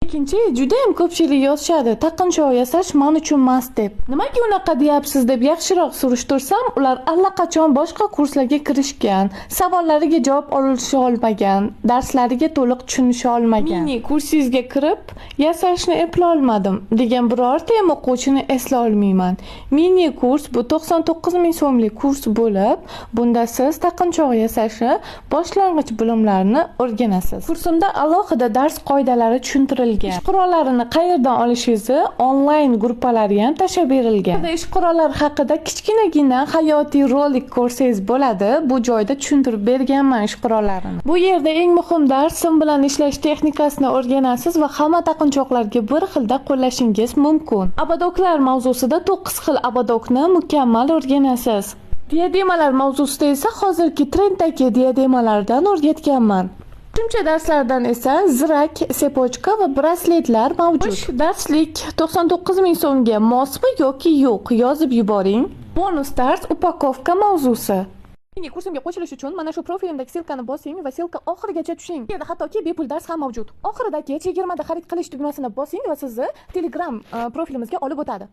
Ikkinchi, juda ham ko'pchilik yozishadi, taqinchoq yasash men uchun emas deb. Nimaga unaqa deyapsiz deb yaxshiroq surishtirsam, ular allaqachon boshqa kurslarga kirishgan, savollariga javob olisha olmagan, darslariga to'liq tushunisha olmagan. Mini kursingizga kirib, yasashni eplay olmadim degan birorta ham o'quvchini eslay olmayman. Mini kurs bu 99 ming so'mlik kurs bo'lib, bunda siz taqinchoq yasashni boshlang'ich bilimlarini o'rganasiz. Kursimda alohida dars qoidalari tushuntirilgan. Ish qurollarini qayerdan olishingizni onlayn gruppalari ham tashab berilgan. Ish qurollari haqida kichkinagina hayotiy rolik ko'rsangiz bo'ladi. Bu joyda tushuntirib berganman ish qurollarini. Bu yerda eng muhim dars sim bilan ishlash texnikasini o'rganasiz va hamma taqinchoqlarga bir xilda qo'llashingiz mumkin. Abadoklar mavzusida 9 xil abadokni mukammal o'rganasiz. Diademalar mavzusida esa hozirgi trenddagi diademalardan o'rgatganman. Qo'shimcha darslardan esa zirak, sepochka va brasletlar mavjud. Darslik 99 ming so'mga mosmi yoki yo'q yozib yuboring. Bonus dars upakovka mavzusi. Mini kursimga qo'shilish uchun mana shu profilimdagi silkani bosing va silka oxirigacha tushing. Bu yerda hattoki bepul dars ham mavjud. Oxiridagi chegirmada xarid qilish tugmasini bosing va sizni Telegram profilimizga olib o'tadi.